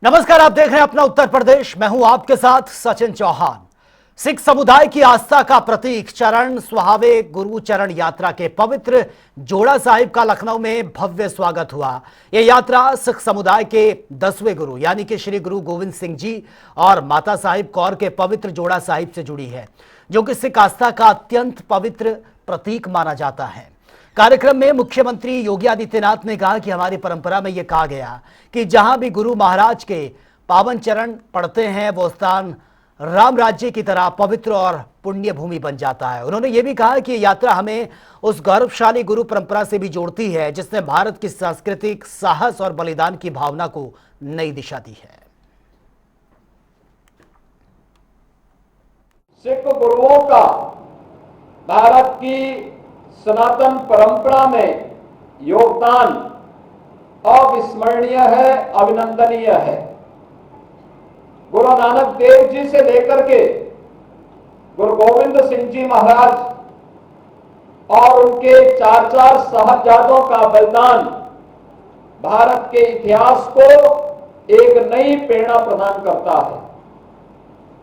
नमस्कार, आप देख रहे हैं अपना उत्तर प्रदेश। मैं हूं आपके साथ सचिन चौहान। सिख समुदाय की आस्था का प्रतीक चरण सुहावे गुरु चरण यात्रा के पवित्र जोड़ा साहिब का लखनऊ में भव्य स्वागत हुआ। यह यात्रा सिख समुदाय के 10वें गुरु यानी कि श्री गुरु गोविंद सिंह जी और माता साहिब कौर के पवित्र जोड़ा साहिब से जुड़ी है, जो कि सिख आस्था का अत्यंत पवित्र प्रतीक माना जाता है। कार्यक्रम में मुख्यमंत्री योगी आदित्यनाथ ने कहा कि हमारी परंपरा में यह कहा गया कि जहां भी गुरु महाराज के पावन चरण पड़ते हैं वो स्थान राम राज्य की तरह पवित्र और पुण्य भूमि बन जाता है। उन्होंने ये भी कहा कि यात्रा हमें उस गौरवशाली गुरु परंपरा से भी जोड़ती है जिसने भारत की सांस्कृतिक साहस और बलिदान की भावना को नई दिशा दी है। सिख गुरुओं का भारत की सनातन परंपरा में योगदान अविस्मरणीय है, अभिनंदनीय है। गुरु नानक देव जी से लेकर के गुरु गोविंद सिंह जी महाराज और उनके चार साहबजादों का बलिदान भारत के इतिहास को एक नई प्रेरणा प्रदान करता है।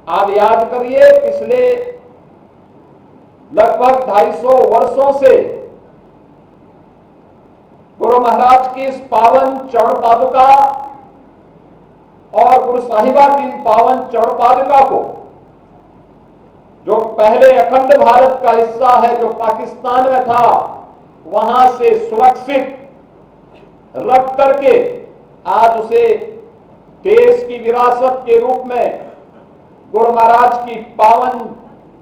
आप याद करिए, पिछले लगभग 250 वर्षों से गुरु महाराज की इस पावन चरण पादुका और गुरु साहिबा की पावन चरण पादुका को, जो पहले अखंड भारत का हिस्सा है, जो पाकिस्तान में था, वहां से सुरक्षित रख करके आज उसे देश की विरासत के रूप में गुरु महाराज की पावन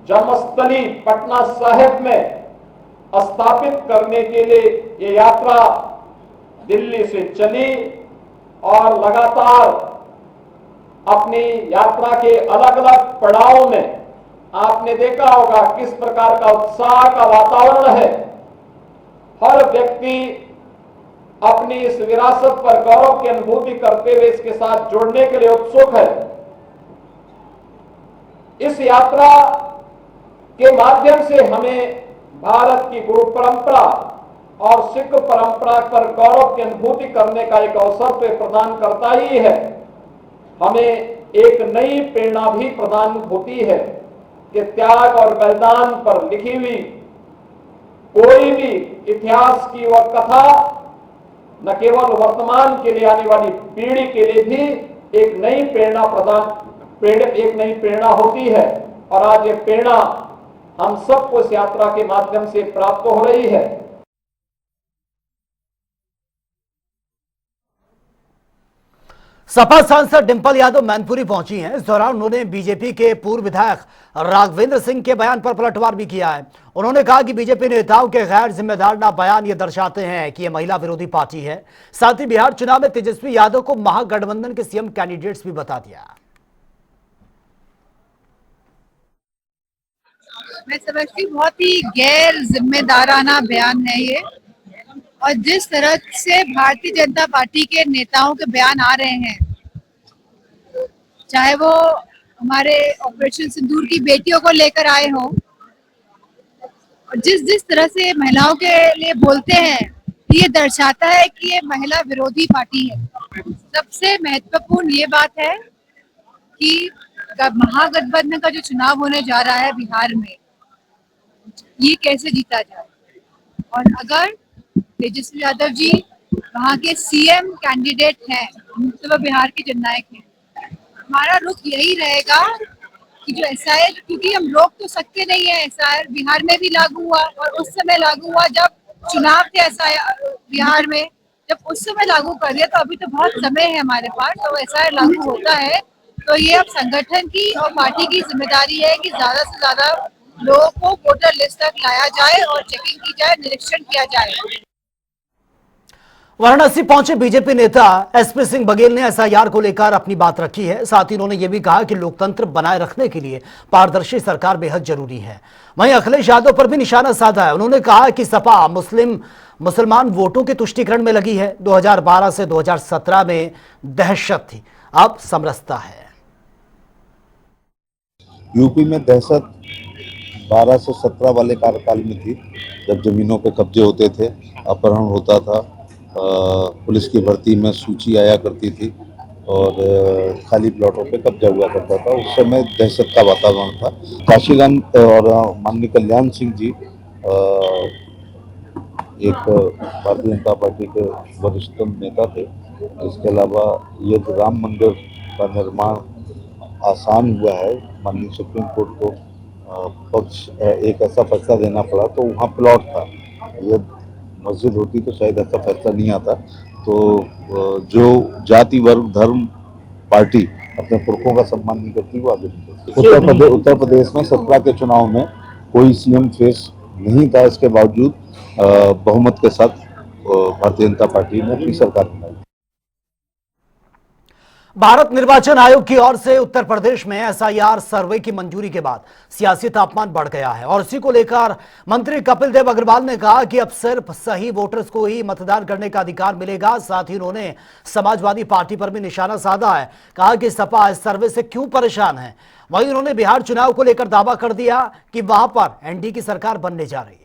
जन्मस्थली पटना साहिब में स्थापित करने के लिए ये यात्रा दिल्ली से चली और लगातार अपनी यात्रा के अलग अलग पड़ावों में आपने देखा होगा किस प्रकार का उत्साह का वातावरण है। हर व्यक्ति अपनी इस विरासत पर गौरव की अनुभूति करते हुए इसके साथ जुड़ने के लिए उत्सुक है। इस यात्रा के माध्यम से हमें भारत की गुरु परंपरा और सिख परंपरा पर गौरव की अनुभूति करने का एक अवसर तो प्रदान करता ही है, हमें एक नई प्रेरणा भी प्रदान होती है कि त्याग और बलिदान पर लिखी हुई कोई भी इतिहास की वह कथा न केवल वर्तमान के लिए आने वाली पीढ़ी के लिए भी एक नई प्रेरणा होती है। और आज ये प्रेरणा हम सबको इस यात्रा के माध्यम से प्राप्त हो रही है। सपा सांसद डिंपल यादव मैनपुरी पहुंची हैं। इस दौरान उन्होंने बीजेपी के पूर्व विधायक राघवेंद्र सिंह के बयान पर पलटवार भी किया है। उन्होंने कहा कि बीजेपी नेताओं के गैर जिम्मेदार ना बयान ये दर्शाते हैं कि यह महिला विरोधी पार्टी है। साथ ही बिहार चुनाव में तेजस्वी यादव को महागठबंधन के सीएम कैंडिडेट्स भी बता दिया। मैं समझती बहुत ही गैर जिम्मेदाराना बयान है ये, और जिस तरह से भारतीय जनता पार्टी के नेताओं के बयान आ रहे हैं, चाहे वो हमारे ऑपरेशन सिंदूर की बेटियों को लेकर आए हों, और जिस तरह से महिलाओं के लिए बोलते हैं, ये दर्शाता है कि ये महिला विरोधी पार्टी है। सबसे महत्वपूर्ण ये बात है कि महागठबंधन का जो चुनाव होने जा रहा है बिहार में, ये कैसे जीता जाए। और अगर तेजस्वी यादव जी वहाँ के सीएम कैंडिडेट हैं, तो वह बिहार के जननायक हैं, हमारा रुख यही रहेगा कि जो एसआईआर, क्योंकि हम रोक तो सकते नहीं है, एसआईआर बिहार में भी लागू हुआ और उस समय लागू हुआ जब चुनाव थे एसआईआर बिहार में, जब उस समय लागू कर दिया, तो अभी तो बहुत समय है हमारे पास, तो एसआईआर लागू होता है। तो ये अब संगठन की और पार्टी की जिम्मेदारी है कि ज्यादा से ज्यादा लोगों को वोटर लिस्ट तक लाया जाए और चेकिंग की जाए, निरीक्षण किया जाए। वाराणसी पहुंचे बीजेपी नेता एसपी सिंह बघेल ने एसआईआर को लेकर अपनी बात रखी है। साथ ही उन्होंने यह भी कहा कि लोकतंत्र बनाए रखने के लिए पारदर्शी सरकार बेहद जरूरी है। वहीं अखिलेश यादव पर भी निशाना साधा है। उन्होंने कहा कि सपा मुसलमान वोटों के तुष्टीकरण में लगी है। 2012 से 2017 में दहशत थी, अब समरसता है। यूपी में दहशत 12 से 17 वाले कार्यकाल में थी, जब जमीनों पे कब्जे होते थे, अपहरण होता था, पुलिस की भर्ती में सूची आया करती थी, और खाली प्लॉटों पे कब्जा हुआ करता था। उस समय दहशत का वातावरण था। काशीराम और माननीय कल्याण सिंह जी एक भारतीय जनता पार्टी के वरिष्ठतम नेता थे। इसके अलावा यदि राम मंदिर का निर्माण आसान हुआ है, माननीय सुप्रीम कोर्ट को पक्ष एक ऐसा फैसला देना पड़ा, तो वहाँ प्लॉट था। यदि मस्जिद होती तो शायद ऐसा फैसला नहीं आता। तो जो जाति वर्ग धर्म पार्टी अपने पुरखों का सम्मान नहीं करती, वो आगे नहीं करती। उत्तर प्रदेश में 17 के चुनाव में कोई सीएम फेस नहीं था। इसके बावजूद बहुमत के साथ भारतीय जनता पार्टी ने अपनी सरकार बनाई। भारत निर्वाचन आयोग की ओर से उत्तर प्रदेश में एसआईआर सर्वे की मंजूरी के बाद सियासी तापमान बढ़ गया है और इसी को लेकर मंत्री कपिल देव अग्रवाल ने कहा कि अब सिर्फ सही वोटर्स को ही मतदान करने का अधिकार मिलेगा। साथ ही उन्होंने समाजवादी पार्टी पर भी निशाना साधा है। कहा कि सपा इस सर्वे से क्यों परेशान है। वहीं उन्होंने बिहार चुनाव को लेकर दावा कर दिया कि वहां पर एनडीए की सरकार बनने जा रही है।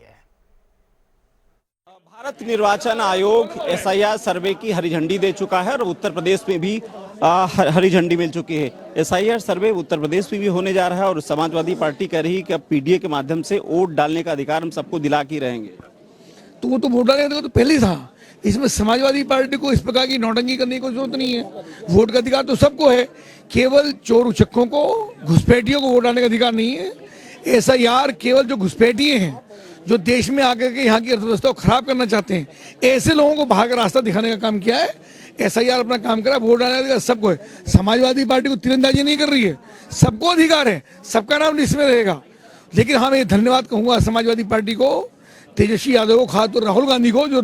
भारत निर्वाचन आयोग एसआईआर सर्वे की हरी झंडी दे चुका है और उत्तर प्रदेश में भी हरी झंडी मिल चुकी है। एसआईआर सर्वे उत्तर प्रदेश में भी होने जा रहा है और समाजवादी पार्टी कह रही है कि अब पीडीए के माध्यम से वोट डालने का अधिकार हम सबको दिला के रहेंगे। तो वो तो वोट डालने का तो पहले ही था। इसमें समाजवादी पार्टी को इस प्रकार की नौटंकी करने की कोई जरूरत नहीं है। वोट का अधिकार तो सबको है, केवल चोर उचक्कों को, घुसपैठियों को वोट डालने का अधिकार नहीं है। एसआईआर केवल जो घुसपैठिए हैं, जो देश में आकर के यहाँ की अर्थव्यवस्था को खराब करना चाहते हैं, ऐसे लोगों को बाहर का रास्ता दिखाने का काम किया है। एसआईआर अपना काम करा, वोट डालने का सबको है। समाजवादी पार्टी को तीरंदाजी नहीं कर रही है, सबको अधिकार है, सबका नाम लिस्ट में रहेगा। लेकिन हाँ, मैं धन्यवाद कहूँगा समाजवादी पार्टी को, तेजस्वी यादव को, खासतौर राहुल गांधी को, जो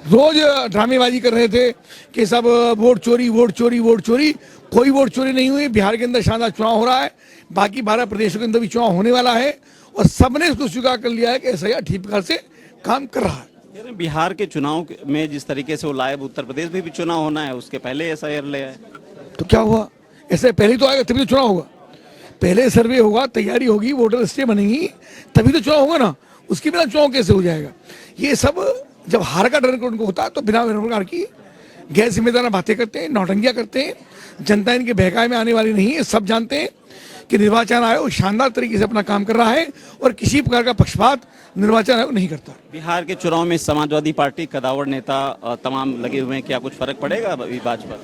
रोज ड्रामेबाजी कर रहे थे कि सब वोट चोरी वोट चोरी वोट चोरी। कोई वोट चोरी नहीं हुई। बिहार के अंदर शानदार चुनाव हो रहा है, बाकी 12 प्रदेशों के अंदर भी चुनाव होने वाला है और सबने इसको स्वीकार कर लिया है कि एसआईआर ठीक प्रकार से काम कर रहा है। बिहार के चुनाव में जिस तरीके से वो लाए, उत्तर प्रदेश में भी चुनाव होना है, उसके पहले एसआईआर ले आए तो क्या हुआ? ऐसे पहले तो आएगा तभी तो चुनाव होगा। पहले सर्वे होगा, तैयारी होगी, वोटर लिस्टें बनेंगी, तभी तो चुनाव होगा ना। उसके बिना चुनाव कैसे हो जाएगा? ये सब जब हार का डर उनको होता है तो बिना प्रकार की गैर जिम्मेदार बातें करते हैं, नौटंकियां करते हैं। जनता इनके बहकावे में आने वाली नहीं है। सब जानते हैं कि निर्वाचन आयोग शानदार तरीके से अपना काम कर रहा है और किसी प्रकार का पक्षपात निर्वाचन आयोग नहीं करता। बिहार के चुनाव में समाजवादी पार्टी कदावर नेता तमाम लगे हुए हैं, क्या कुछ फर्क पड़ेगा भाजपा?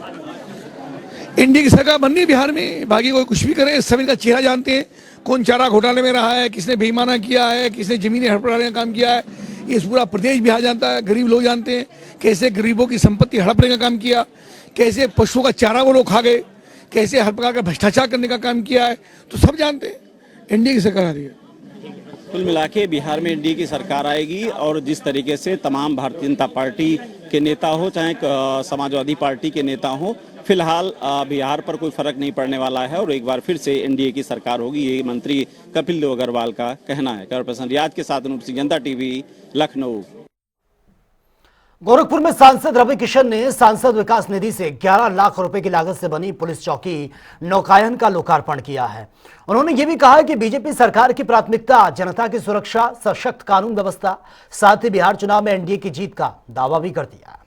एनडीए की सरकार बननी है बिहार में, बाकी कोई कुछ भी करे, सब इनका चेहरा जानते हैं। कौन चारा घोटाले में रहा है, किसने बेईमाना किया है, किसने जमीनें हड़पड़ाने का काम किया है, ये पूरा प्रदेश बिहार जानता है। गरीब लोग जानते हैं कैसे गरीबों की संपत्ति हड़पने का काम किया, कैसे पशुओं का चारा वो लोग खा गए, कैसे हर प्रकार का भ्रष्टाचार करने का काम किया है, तो सब जानते हैं। एनडीए की सरकार आ रही है। कुल मिला के बिहार में एनडीए की सरकार आएगी और जिस तरीके से तमाम भारतीय जनता पार्टी के नेता हो, चाहे समाजवादी पार्टी के नेता हो, फिलहाल बिहार पर कोई फर्क नहीं पड़ने वाला है और एक बार फिर से एनडीए की सरकार होगी, ये मंत्री कपिल देव अग्रवाल का कहना है। कैमरा पर्सन रियाज के साथ अनूप सिंह, जनता टीवी, लखनऊ। गोरखपुर में सांसद रवि किशन ने सांसद विकास निधि से 11 लाख रुपए की लागत से बनी पुलिस चौकी नौकायन का लोकार्पण किया है। उन्होंने ये भी कहा कि बीजेपी सरकार की प्राथमिकता जनता की सुरक्षा, सशक्त कानून व्यवस्था, साथ ही बिहार चुनाव में एनडीए की जीत का दावा भी कर दिया।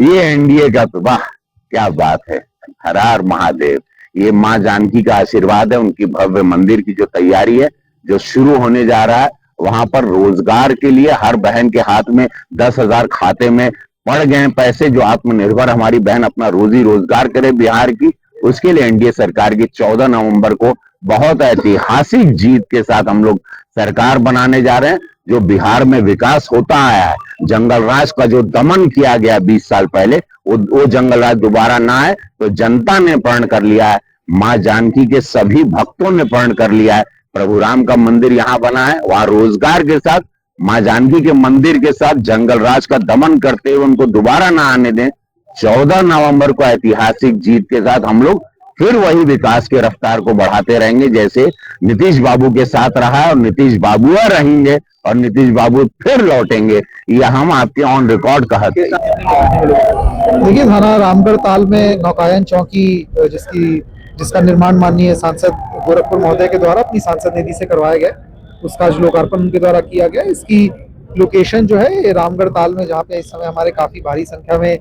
ये एनडीए का तो वाह क्या बात है, हर हर महादेव। ये माँ जानकी का आशीर्वाद है, उनकी भव्य मंदिर की जो तैयारी है, जो शुरू होने जा रहा है, वहां पर रोजगार के लिए हर बहन के हाथ में 10,000 खाते में पड़ गए पैसे, जो आत्मनिर्भर हमारी बहन अपना रोजी रोजगार करे बिहार की, उसके लिए एनडीए सरकार की 14 नवंबर को बहुत ऐतिहासिक जीत के साथ हम लोग सरकार बनाने जा रहे हैं। जो बिहार में विकास होता आया है, जंगल राज का जो दमन किया गया 20 साल पहले, वो जंगल राज दोबारा ना आए, तो जनता ने प्रण कर लिया है, माँ जानकी के सभी भक्तों ने प्रण कर लिया है। प्रभु राम का मंदिर यहाँ बना है, वहां रोजगार के साथ, माँ जानकी के मंदिर के साथ जंगल राज का दमन करते हुए उनको दोबारा ना आने दें। 14 नवंबर को ऐतिहासिक जीत के साथ हम लोग फिर वही विकास के रफ्तार को बढ़ाते रहेंगे, जैसे नीतीश बाबू के साथ रहा है और नीतीश बाबू रहेंगे और नीतीश बाबू फिर लौटेंगे, ये हम आपके ऑन रिकॉर्ड कहते हैं। देखिए, थाना रामगढ़ ताल में नौकायन चौकी जिसका निर्माण माननीय सांसद गोरखपुर महोदय के द्वारा अपनी सांसद निधि से करवाया गया, उसका आज लोकार्पण उनके द्वारा किया गया। इसकी लोकेशन जो है ये रामगढ़ ताल में, जहाँ पे इस समय हमारे काफी भारी संख्या में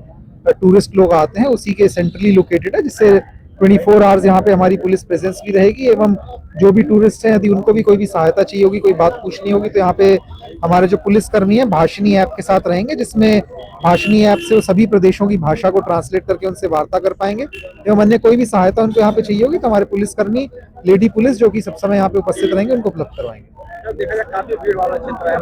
टूरिस्ट लोग आते हैं, उसी के सेंट्रली लोकेटेड है, जिससे 24 आवर्स यहाँ पे हमारी पुलिस प्रेजेंस भी रहेगी। एवं जो भी टूरिस्ट हैं, यदि उनको भी कोई भी सहायता चाहिए होगी, कोई बात पूछनी होगी, तो यहाँ पे हमारे जो पुलिसकर्मी हैं भाषिणी ऐप के साथ रहेंगे, जिसमें भाषिणी ऐप से वो सभी प्रदेशों की भाषा को ट्रांसलेट करके उनसे वार्ता कर पाएंगे। एवं अन्य कोई भी सहायता उनको यहाँ पे चाहिए होगी तो हमारे पुलिसकर्मी, लेडी पुलिस जो कि सब समय यहाँ पे उपस्थित रहेंगे, उनको उपलब्ध करवाएंगे। देखा जाए काफी भीड़ वाला क्षेत्र है,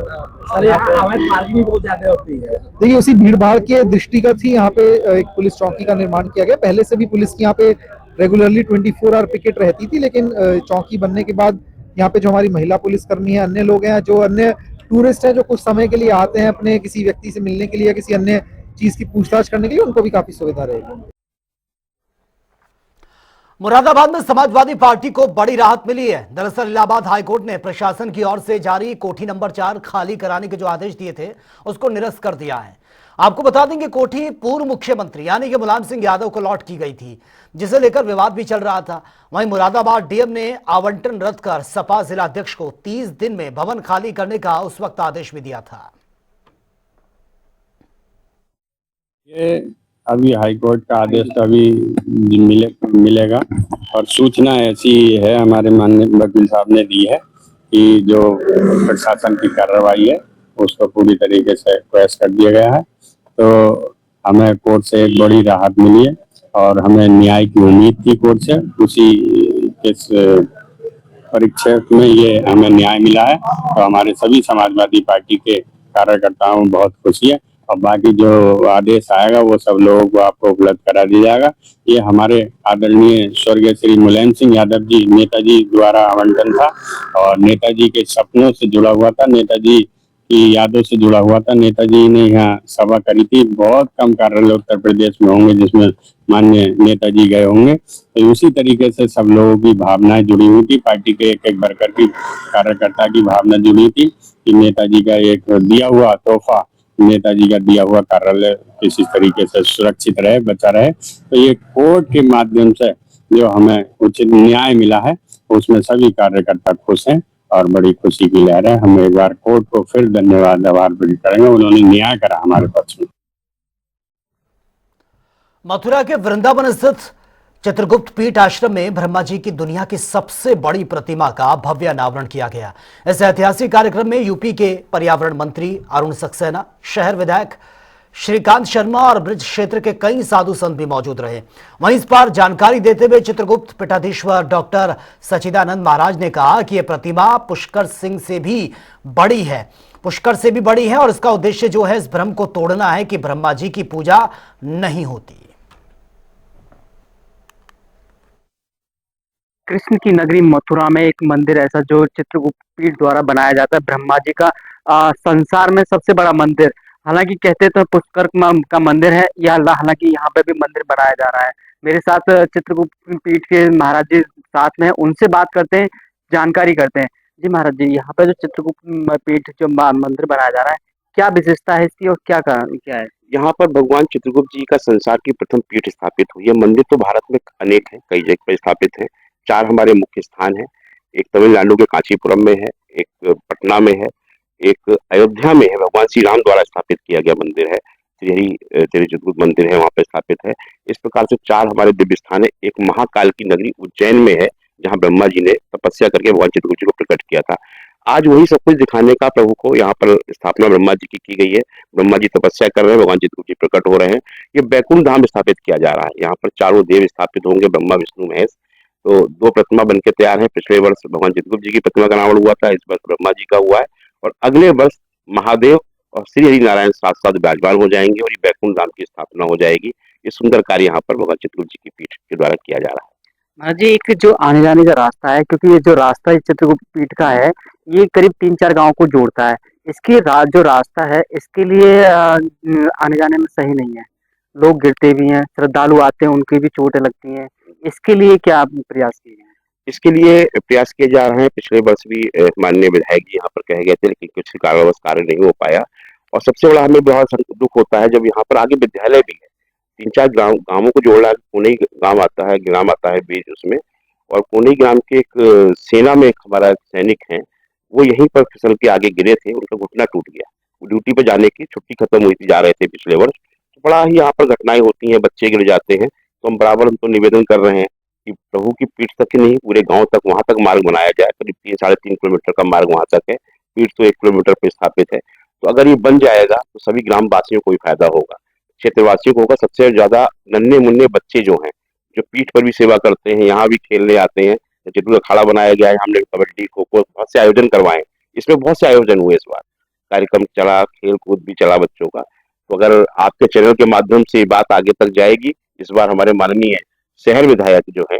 पार्किंग बहुत ज्यादा होती है। देखिए, उसी भीड़ भाड़ के दृष्टिगत ही यहाँ पे एक पुलिस चौकी का निर्माण किया गया। पहले से भी पुलिस की यहाँ पे रेगुलरली 24 आवर पिकेट रहती थी, लेकिन चौकी बनने के बाद यहाँ पे जो हमारी महिला पुलिसकर्मी है, अन्य लोग हैं, जो अन्य टूरिस्ट हैं जो कुछ समय के लिए आते हैं अपने किसी व्यक्ति से मिलने के लिए या किसी अन्य चीज की पूछताछ करने के लिए, उनको भी काफी सुविधा रहेगी। मुरादाबाद में समाजवादी पार्टी को बड़ी राहत मिली है। दरअसल इलाहाबाद हाईकोर्ट ने प्रशासन की ओर से जारी कोठी नंबर 4 खाली कराने के जो आदेश दिए थे उसको निरस्त कर दिया है। आपको बता दें कि कोठी पूर्व मुख्यमंत्री यानी कि मुलायम सिंह यादव को लौट की गई थी, जिसे लेकर विवाद भी चल रहा था। वहीं मुरादाबाद डीएम ने आवंटन रद्द कर सपा जिलाध्यक्ष को 30 दिन में भवन खाली करने का उस वक्त आदेश भी दिया था। ये अभी हाईकोर्ट का आदेश तो अभी मिलेगा और सूचना ऐसी है हमारे माननीय वकील साहब ने दी है कि जो प्रशासन की कार्रवाई है उसको पूरी तरीके से क्वैश कर दिया गया है। तो हमें कोर्ट से एक बड़ी राहत मिली है और हमें न्याय की उम्मीद थी कोर्ट से, उसी के परिप्रेक्ष्य में ये हमें न्याय मिला है। तो हमारे सभी समाजवादी पार्टी के कार्यकर्ताओं में बहुत खुशी है और बाकी जो आदेश आएगा वो सब लोगों को आपको उपलब्ध करा दिया जाएगा। ये हमारे आदरणीय स्वर्गीय श्री मुलायम सिंह यादव जी नेताजी द्वारा आवंटन था और नेताजी के सपनों से जुड़ा हुआ था, नेताजी की यादों से जुड़ा हुआ था। नेताजी ने यहाँ सभा करी थी, बहुत कम कार्यालय उत्तर प्रदेश में होंगे जिसमें माननीय नेताजी गए होंगे। तो उसी तरीके से सब लोगों की भावनाएं जुड़ी हुई थी, पार्टी के एक एक वर्कर की, कार्यकर्ता की भावना जुड़ी थी कि नेताजी का एक दिया हुआ तोहफा, नेताजी का दिया हुआ कार्यालय किसी तरीके से सुरक्षित रहे, बचा रहे। तो ये कोर्ट के माध्यम से जो हमें उचित न्याय मिला है उसमें सभी कार्यकर्ता खुश हैं और बड़ी खुशी की लहर है। हम एक बार कोर्ट को फिर धन्यवाद आभार प्रकट करेंगे, उन्होंने न्याय करा हमारे पक्ष में। मथुरा के वृंदावन स्थित चित्रगुप्त पीठ आश्रम में ब्रह्मा जी की दुनिया की सबसे बड़ी प्रतिमा का भव्य अनावरण किया गया। इस ऐतिहासिक कार्यक्रम में यूपी के पर्यावरण मंत्री अरुण सक्सेना, शहर विधायक श्रीकांत शर्मा और ब्रज क्षेत्र के कई साधु संत भी मौजूद रहे। वहीं इस पर जानकारी देते हुए चित्रगुप्त पीठाधीश्वर डॉक्टर सचिदानंद महाराज ने कहा कि यह प्रतिमा पुष्कर से भी बड़ी है और इसका उद्देश्य जो है इस भ्रम को तोड़ना है कि ब्रह्मा जी की पूजा नहीं होती। कृष्ण की नगरी मथुरा में एक मंदिर ऐसा जो चित्रगुप्त पीठ द्वारा बनाया जाता है, ब्रह्मा जी का संसार में सबसे बड़ा मंदिर। हालांकि कहते तो पुष्कर का मंदिर है, या हालांकि यहाँ पे भी मंदिर बनाया जा रहा है। मेरे साथ चित्रगुप्त पीठ के महाराज जी साथ में, उनसे बात करते हैं, जानकारी करते हैं। जी महाराज जी, यहाँ पे जो चित्रगुप्त पीठ जो मंदिर बनाया जा रहा है, क्या विशेषता है इसकी और क्या कारण क्या है? यहाँ पर भगवान चित्रगुप्त जी का संसार की प्रथम पीठ स्थापित हुई है। मंदिर तो भारत में अनेक है, कई जगह पर स्थापित है। 4 हमारे मुख्य स्थान है। एक तमिलनाडु के कांचीपुरम में है, एक पटना में है, एक अयोध्या में है, भगवान श्री राम द्वारा स्थापित किया गया मंदिर है, श्री चित्रगुप्त मंदिर है, वहाँ पे स्थापित है। इस प्रकार से 4 हमारे दिव्य स्थान है। एक महाकाल की नगरी उज्जैन में है, जहाँ ब्रह्मा जी ने तपस्या करके भगवान चित्रगुप्त जी को प्रकट किया था। आज वही सब कुछ दिखाने का प्रभु को यहाँ पर स्थापना ब्रह्मा जी की गई है। ब्रह्मा जी तपस्या कर रहे हैं, भगवान चित्रगुप्त जी प्रकट हो रहे हैं। ये बैकुंठ धाम स्थापित किया जा रहा है। यहाँ पर 4 देव स्थापित होंगे, ब्रह्मा विष्णु महेश। तो 2 प्रतिमा बनके तैयार है। पिछले वर्ष भगवान चित्रगुप्त जी की प्रतिमा का अनावरण हुआ था, इस वर्ष ब्रह्मा जी का हुआ है और अगले वर्ष महादेव और श्री हरि नारायण साथ साथ विराजमान हो जाएंगे और ये बैकुंठ धाम की स्थापना हो जाएगी। ये सुंदर कार्य यहाँ पर भगवान चित्रगुप्त जी की पीठ के द्वारा किया जा रहा है। महाराज जी, एक जो आने जाने का रास्ता है, क्योंकि ये जो रास्ता चित्रगुप्त पीठ का है, ये करीब 3-4 गांव को जोड़ता है। इसकी जो रास्ता है, इसके लिए आने जाने में सही नहीं है, लोग गिरते भी हैं, श्रद्धालु आते हैं, उनकी भी चोटें लगती हैं। इसके लिए क्या प्रयास किए हैं? इसके लिए प्रयास किए जा रहे हैं। पिछले वर्ष भी माननीय विधायक जी यहाँ पर कहे गए थे, लेकिन कुछ कारणवश कार्य नहीं हो पाया। और सबसे बड़ा हमें बहुत दुख होता है जब यहाँ पर आगे विद्यालय भी है। 3-4 गांवों को जोड़ रहा है। कोने गांव आता है, ग्राम आता है बीच उसमें, और कोने ग्राम के एक सेना में एक हमारा सैनिक है, वो यहीं पर फिसल के आगे गिरे थे, उनका घुटना टूट गया। ड्यूटी पे जाने की, छुट्टी खत्म हुई थी, जा रहे थे पिछले वर्ष, तो बड़ा ही यहाँ पर घटनाएं होती हैं, बच्चे गिर जाते हैं। तो हम बराबर उनको निवेदन कर रहे हैं कि प्रभु की पीठ तक ही नहीं, पूरे गांव तक, वहां तक मार्ग बनाया जाए। करीब 3-3.5 किलोमीटर का मार्ग वहां तक है, पीठ तो 1 किलोमीटर पे स्थापित है। तो अगर ये बन जाएगा तो सभी ग्राम वासियों को ही फायदा होगा, क्षेत्रवासियों को होगा। सबसे ज्यादा नन्हे मुन्ने बच्चे जो हैं, जो पीठ पर भी सेवा करते हैं, यहाँ भी खेलने आते हैं। जरूर अखाड़ा बनाया गया है, हमने कबड्डी, खो खो बहुत से आयोजन करवाए। इसमें बहुत से आयोजन हुए, इस बार कार्यक्रम चला, खेल कूद भी चला बच्चों का। तो अगर आपके चैनल के माध्यम से ये बात आगे तक जाएगी, इस बार हमारे माननीय शहर विधायक जो है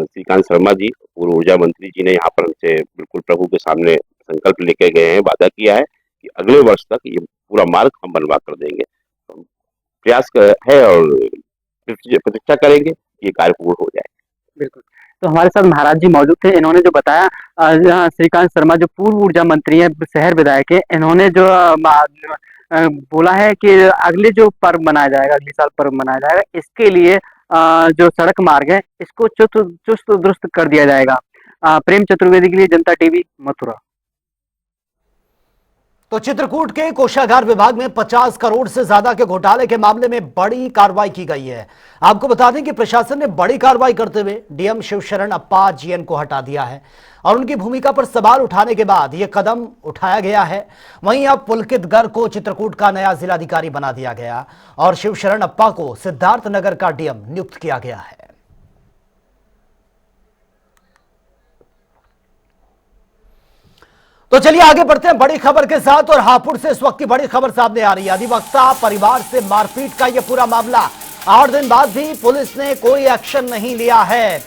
श्रीकांत शर्मा जी, पूर्व ऊर्जा मंत्री जी ने यहाँ पर हमसे बिल्कुल प्रभु के सामने संकल्प लेके गए हैं, वादा किया है कि अगले वर्ष तक ये पूरा मार्ग हम बनवा कर देंगे। प्रयास है और प्रतीक्षा करेंगे कि ये कार्य पूर्ण हो जाए। बिल्कुल। तो हमारे साथ महाराज जी मौजूद थे। इन्होंने जो बताया, श्रीकांत शर्मा जो पूर्व ऊर्जा मंत्री हैं, शहर विधायक हैं, इन्होंने जो बोला है कि अगले जो पर्व मनाया जाएगा, अगले साल पर्व मनाया जाएगा, इसके लिए जो सड़क मार्ग है इसको चुस्त दुरुस्त कर दिया जाएगा। प्रेम चतुर्वेदी के लिए जनता टीवी, मथुरा। तो चित्रकूट के कोषागार विभाग में 50 करोड़ से ज्यादा के घोटाले के मामले में बड़ी कार्रवाई की गई है। आपको बता दें कि प्रशासन ने बड़ी कार्रवाई करते हुए डीएम शिवशरण अप्पा जीएन को हटा दिया है और उनकी भूमिका पर सवाल उठाने के बाद यह कदम उठाया गया है। वहीं अब पुलकित गर्ग को चित्रकूट का नया जिलाधिकारी बना दिया गया और शिवशरण अप्पा को सिद्धार्थनगर का डीएम नियुक्त किया गया है। तो चलिए आगे बढ़ते हैं बड़ी खबर के साथ और हापुड़ से इस वक्त की बड़ी खबर सामने आ रही है। अधिवक्ता परिवार से मारपीट का यह पूरा मामला, 8 दिन बाद भी पुलिस ने कोई एक्शन नहीं लिया है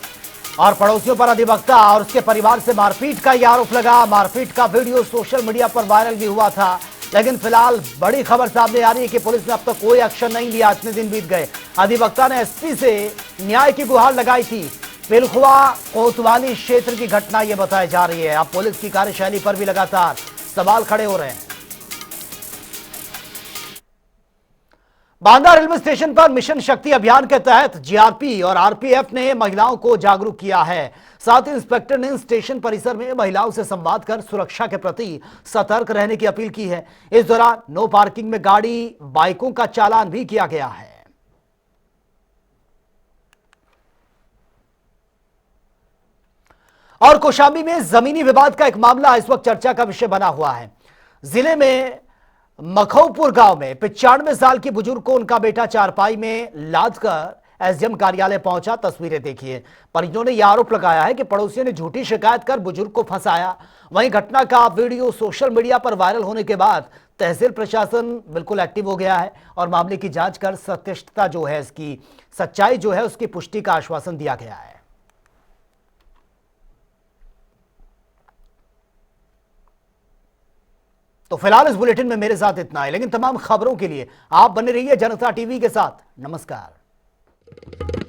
और पड़ोसियों पर अधिवक्ता और उसके परिवार से मारपीट का यह आरोप लगा। मारपीट का वीडियो सोशल मीडिया पर वायरल भी हुआ था, लेकिन फिलहाल बड़ी खबर सामने आ रही है कि पुलिस ने अब तक कोई एक्शन नहीं लिया। इतने दिन बीत गए। अधिवक्ता ने एसपी से न्याय की गुहार लगाई थी। पिलखुआ कोतवाली क्षेत्र की घटना यह बताई जा रही है। अब पुलिस की कार्यशैली पर भी लगातार सवाल खड़े हो रहे हैं। बांदा रेलवे स्टेशन पर मिशन शक्ति अभियान के तहत जीआरपी और आरपीएफ ने महिलाओं को जागरूक किया है। साथ ही इंस्पेक्टर ने स्टेशन परिसर में महिलाओं से संवाद कर सुरक्षा के प्रति सतर्क रहने की अपील की है। इस दौरान नो पार्किंग में गाड़ी, बाइकों का चालान भी किया गया है। और कौशाम्बी में जमीनी विवाद का एक मामला इस वक्त चर्चा का विषय बना हुआ है। जिले में मखौपुर गांव में 95 साल की बुजुर्ग को उनका बेटा चारपाई में लादकर एसडीएम कार्यालय पहुंचा। तस्वीरें देखिए। परिजनों ने यह आरोप लगाया है कि पड़ोसियों ने झूठी शिकायत कर बुजुर्ग को फंसाया। वहीं घटना का वीडियो सोशल मीडिया पर वायरल होने के बाद तहसील प्रशासन बिल्कुल एक्टिव हो गया है और मामले की जांच कर सत्यता जो है, इसकी सच्चाई जो है, उसकी पुष्टि का आश्वासन दिया गया है। तो फिलहाल इस बुलेटिन में मेरे साथ इतना है, लेकिन तमाम खबरों के लिए आप बने रहिए जनता टीवी के साथ। नमस्कार।